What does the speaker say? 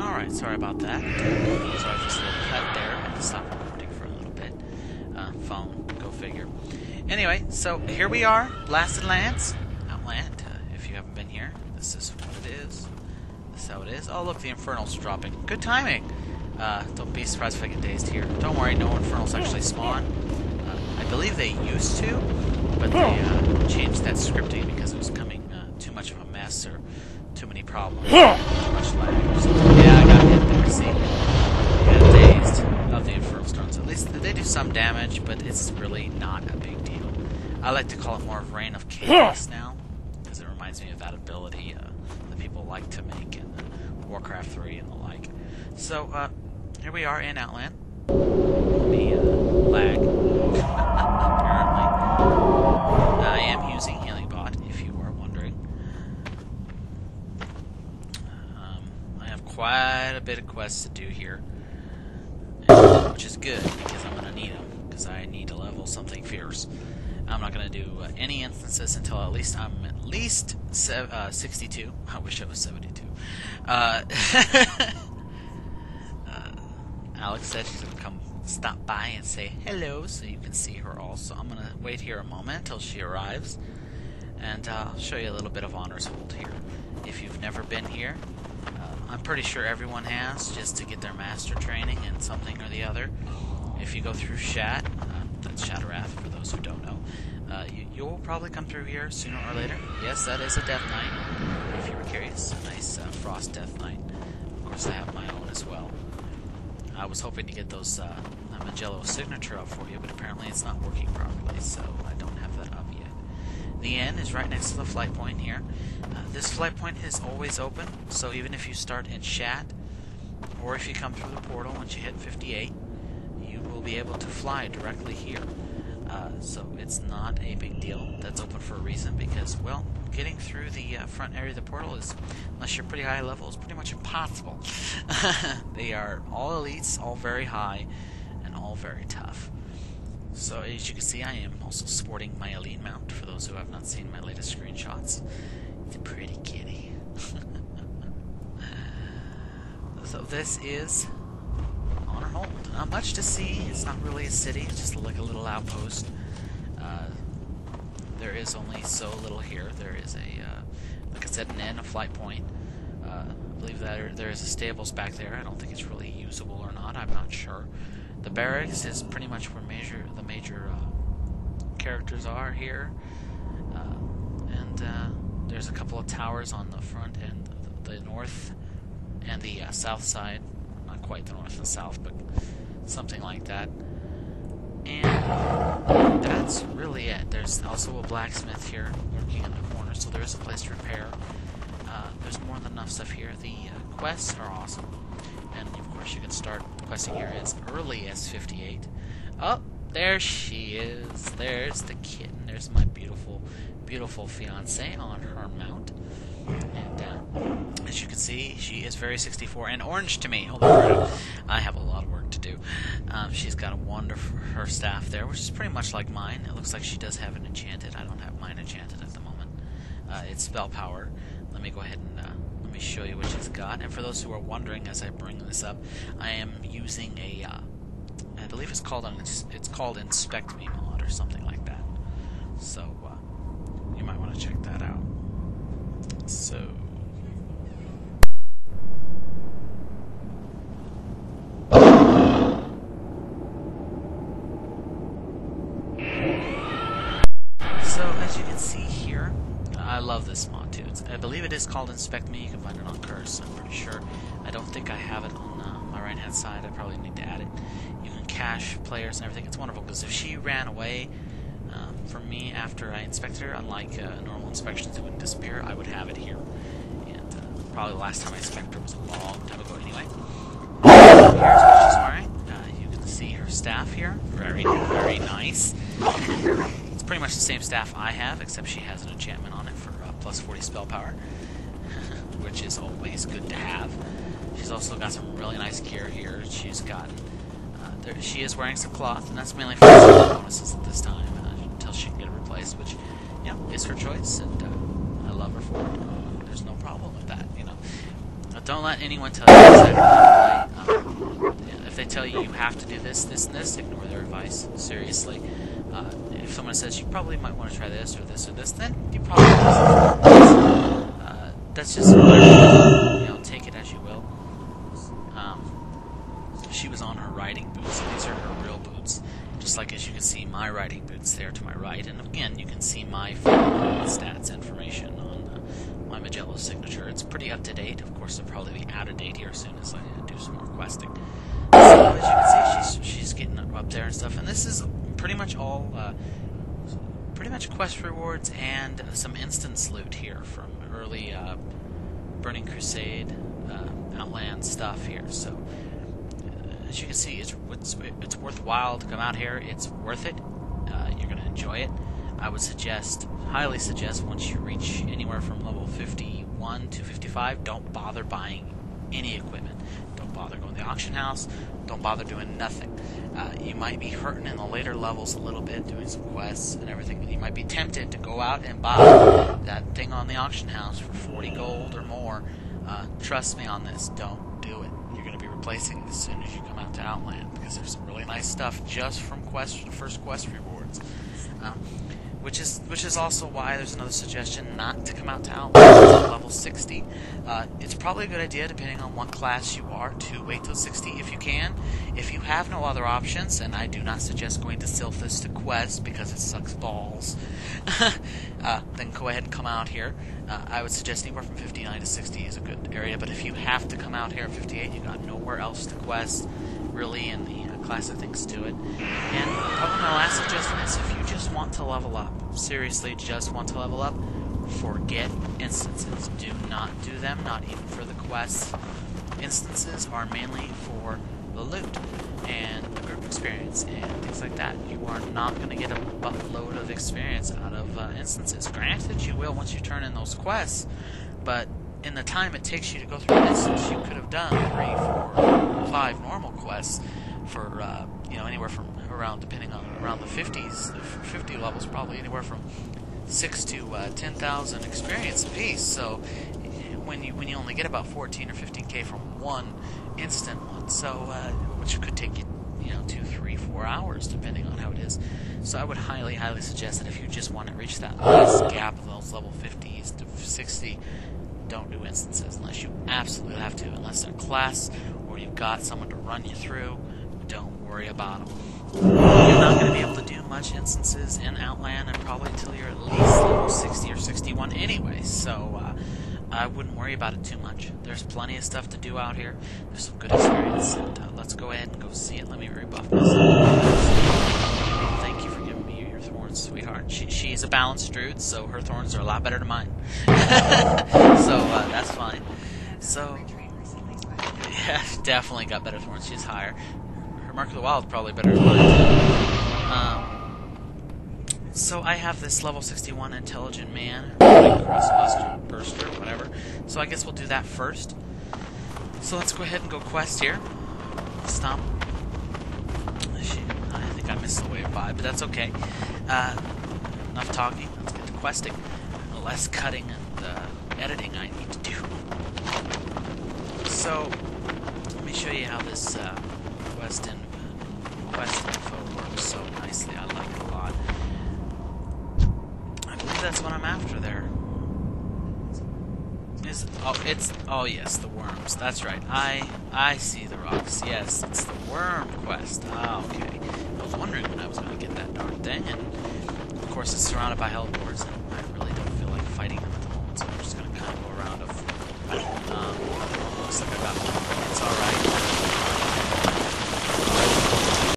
Alright, sorry about that. Sorry for this little cut there. I had to stop recording for a little bit. Phone, go figure. Anyway, so here we are, Blasted Lands, Outland. If you haven't been here, this is what it is. This is how it is. Oh, look, the Infernals dropping. Good timing! Don't be surprised if I get dazed here. Don't worry, no Infernals actually spawn. I believe they used to, but they changed that scripting because it was becoming too much of a mess or too many problems. Too much lag or something. Yeah, I got hit there, see? I got dazed of the Infernal Storms. At least they do some damage, but it's really not a big deal. I like to call it more of Reign of Chaos now, because it reminds me of that ability that people like to make in Warcraft 3 and the like. So, here we are in Outland. Let me lag. Apparently. I am using Healing Bot, if you are wondering. I have quite a bit of quests to do here, which is good, because I'm going to need them, because I need to level something fierce. I'm not going to do any instances until I'm at least 62. I wish I was 72. Alex said she's going to come stop by and say hello, so you can see her also. I'm going to wait here a moment until she arrives, and I'll show you a little bit of Honor's Hold here. If you've never been here, I'm pretty sure everyone has, just to get their master training in something or the other. If you go through Shat, that's Shatarath for those who don't know, you'll probably come through here sooner or later. Yes, that is a Death Knight, if you were curious. A nice Frost Death Knight. Of course, I have my own as well. I was hoping to get those Magello signature up for you, but apparently it's not working properly, so I don't have that up yet. The inn is right next to the flight point here. This flight point is always open, so even if you start in Shat, or if you come through the portal once you hit 58, you will be able to fly directly here. So it's not a big deal. That's open for a reason, because, well, getting through the front area of the portal is, unless you're pretty high level, is pretty much impossible. They are all elites, all very high, and all very tough. So as you can see, I am also sporting my elite mount, for those who have not seen my latest screenshots. It's a pretty kitty. So this is Honor Hold. Not much to see. It's not really a city. It's just like a little outpost. There is only so little here. There is a, like I said, an inn, a flight point. I believe that there is a stables back there. I don't think it's really usable or not. I'm not sure. The barracks is pretty much where the major characters are here. And there's a couple of towers on the front and the north and the south side. Not quite the north and south, but something like that. And that's really it. There's also a blacksmith here working in the corner, so there is a place to repair. There's more than enough stuff here. The quests are awesome. And of course you can start questing here as early as 58. Oh, there she is. There's the kitten. There's my beautiful, beautiful fiancée on her mount. And as you can see, she is very 64 and orange to me. Holy crap. I have a lot of work to do. She's got a wand for her staff there, which is pretty much like mine. It looks like she does have it enchanted. I don't have mine enchanted at the moment. It's spell power. Let me go ahead and let me show you what she's got. And for those who are wondering, as I bring this up, I am using a, I believe it's called Inspect Me mod or something like that. So you might want to check that out. So as you can see here, I love this mod too. I believe it is called Inspect Me. You can find it on Curse, I'm pretty sure. I don't think I have it on my right hand side. I probably need to add it. You can cache players and everything. It's wonderful, because if she ran away from me after I inspected her, unlike normal inspections, it wouldn't disappear. I would have it here. And probably the last time I inspected her was a long time ago anyway. Here's what she's wearing. You can see her staff here. Very, very nice. It's pretty much the same staff I have, except she has an enchantment on it for plus 40 spell power, which is always good to have. She's also got some really nice gear here. She's got, she is wearing some cloth, and that's mainly for bonuses at this time, until she can get it replaced, which, you know, is her choice, and I love her for it. There's no problem with that, you know. Don't let anyone tell you exactly how to play. If they tell you you have to do this, this, and this, ignore their advice. Seriously. If someone says you probably might want to try this or this or this, then you probably that's just take it as you will. She was on her riding boots. These are her real boots. Just like as you can see my riding boots there to my right. And again, you can see my stats information on my Magello signature. It's pretty up to date. Of course, it'll probably be out of date here as soon as I do some more questing. So as you can see, she's getting up there and stuff. And this is pretty much all, pretty much quest rewards and some instance loot here from early Burning Crusade, Outland stuff here. So as you can see, it's worthwhile to come out here. It's worth it. You're going to enjoy it. I would highly suggest, once you reach anywhere from level 51 to 55, don't bother buying any equipment. Don't bother going to the auction house. Don't bother doing nothing. You might be hurting in the later levels a little bit, doing some quests and everything. You might be tempted to go out and buy that thing on the auction house for 40 gold or more. Trust me on this. Don't do it. You're going to be replacing it as soon as you come out to Outland, because there's some really nice stuff just from first quest rewards. Which is also why there's another suggestion not to come out to Outland until level 60. It's probably a good idea, depending on what class you are, to wait till 60 if you can. If you have no other options, and I do not suggest going to Silphus to quest because it sucks balls, then go ahead and come out here. I would suggest anywhere from 59 to 60 is a good area, but if you have to come out here at 58, you got nowhere else to quest, really, in the classic things to it. And probably my last suggestion is, if you just want to level up, seriously just want to level up, forget instances. Do not do them, not even for the quests. Instances are mainly for the loot and the group experience and things like that. You are not going to get a buttload of experience out of instances. Granted, you will once you turn in those quests, but in the time it takes you to go through an instance, you could have done 3, 4, 5 normal quests for anywhere from around, depending on around the 50s, the 50 levels, probably anywhere from 6 to 10,000 experience apiece. So when you only get about 14 or 15k from one instant one, so which could take you 2, 3, 4 hours depending on how it is. So I would highly suggest that if you just want to reach that last gap of those level 50s to 60, don't do instances unless you absolutely have to, unless they're class or you've got someone to run you through. Don't worry about them. You're not going to be able to do much instances in Outland and probably until you're at least level 60 or 61 anyway, so I wouldn't worry about it too much. There's plenty of stuff to do out here. There's some good experience, and let's go ahead and go see it. Let me rebuff myself. Thank you for giving me your thorns, sweetheart. She's a balanced druid, so her thorns are a lot better than mine. So that's fine. So yeah, definitely got better thorns. She's higher. Mark of the Wild probably better than mine. So I have this level 61 intelligent man, burster, whatever. So I guess we'll do that first. So let's go ahead and go quest here. Stop. I think I missed the wave by, but that's okay. Enough talking. Let's get to questing. Less cutting and editing I need to do. So let me show you how this quest info works so nicely. I like it a lot. I believe that's what I'm after there. Oh yes, the worms. That's right. I see the rocks. Yes, it's the worm quest. Ah, okay. I was wondering when I was going to get that darn thing, and of course it's surrounded by hellboars, and